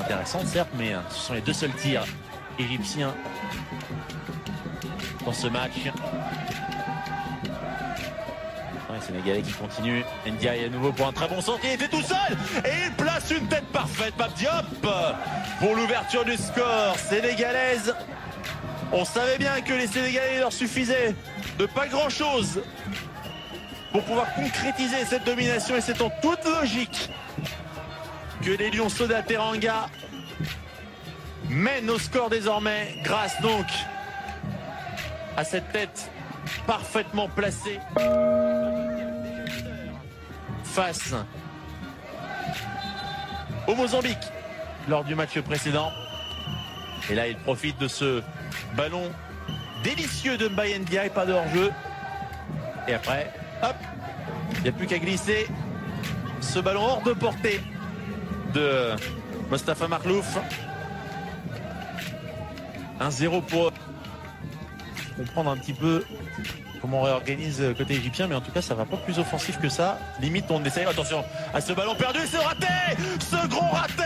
intéressantes, certes, mais ce sont les deux seuls tirs égyptiens dans ce match. Ouais, Sénégalais qui continue. Ndiaye à nouveau pour un très bon centre. Il était tout seul et il place une tête parfaite. Pape Diop pour l'ouverture du score sénégalaise. On savait bien que les Sénégalais, il leur suffisait de pas grand-chose pour pouvoir concrétiser cette domination, et c'est en toute logique que les Lionceaux d'Ateranga mènent au score désormais, grâce donc à cette tête parfaitement placée face au Mozambique lors du match précédent. Et là, il profite de ce ballon délicieux de Mbaye Ndiaye, pas de hors-jeu. Et après, hop, il n'y a plus qu'à glisser ce ballon hors de portée de Mostafa Makhlouf. 1-0 pour comprendre un petit peu comment on réorganise côté égyptien, mais en tout cas ça va pas plus offensif que ça. Limite on essaye, attention à ce ballon perdu, c'est raté, ce gros raté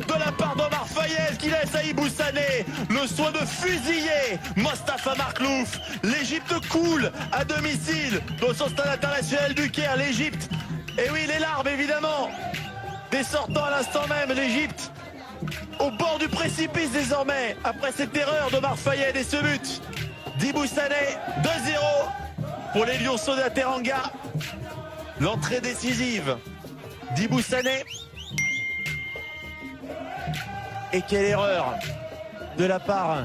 de la part d'Omar Fayez qui laisse à Ibou Sané le soin de fusiller Mostafa Makhlouf. L'Égypte coule à domicile dans son stade international du Caire. L'Égypte, et oui, les larmes évidemment des sortants à l'instant même. L'Égypte au bord du précipice désormais après cette erreur d'Omar Fayez et ce but d'Ibou Sané. 2-0 pour les Lionceaux d'Ateranga. L'entrée décisive d'Ibou Sané. Et quelle erreur de la part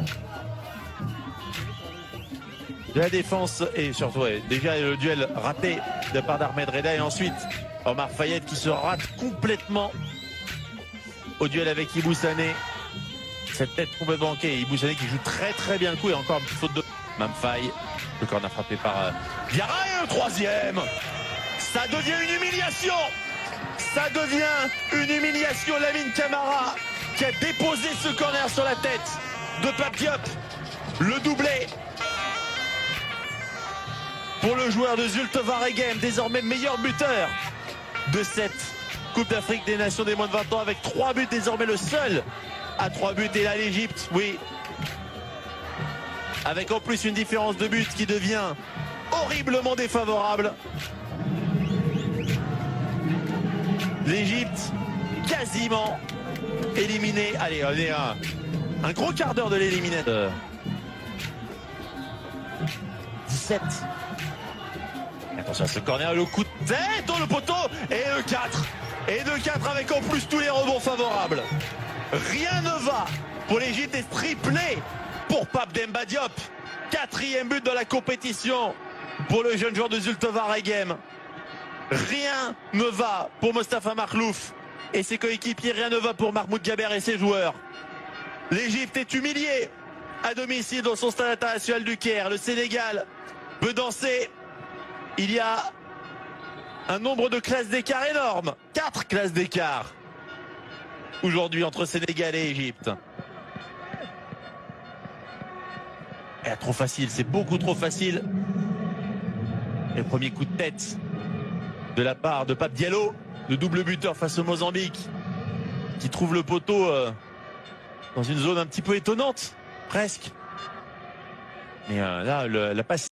de la défense, et surtout déjà le duel raté de la part d'Ahmed Reda, et ensuite Omar Fayez qui se rate complètement au duel avec Ibou Sané. Cette tête complètement manquée. Ibou Sané qui joue très très bien le coup, et encore une petite faute de Mamfaye. Le corner frappé par Diarra, et le troisième. Ça devient une humiliation. Ça devient une humiliation. Lamine Camara qui a déposé ce corner sur la tête de Pape Diop. Le doublé pour le joueur de Zulte Waregem, désormais meilleur buteur de cette Coupe d'Afrique des Nations des moins de 20 ans, avec 3 buts, désormais le seul à 3 buts. Et là l'Égypte, oui, avec en plus une différence de but qui devient horriblement défavorable. L'Égypte quasiment éliminée. Allez, on est à un gros quart d'heure de l'éliminateur. 17. Attention à ce corner, le coup de tête dans le poteau, et le 4. Et de 4 avec en plus tous les rebonds favorables. Rien ne va pour l'Égypte, et triplé pour Pape Demba Diop. 4e but de la compétition pour le jeune joueur de Zulte Waregem. Rien ne va pour Mostafa Makhlouf et ses coéquipiers, rien ne va pour Mahmoud Gaber et ses joueurs. L'Égypte est humiliée à domicile dans son stade international du Caire. Le Sénégal peut danser. Il y a un nombre de classes d'écart énorme. 4 classes d'écart aujourd'hui entre Sénégal et Égypte. Et trop facile, c'est beaucoup trop facile. Et le premier coup de tête de la part de Pape Diallo, le double buteur face au Mozambique, qui trouve le poteau dans une zone un petit peu étonnante, presque. Mais là, la passe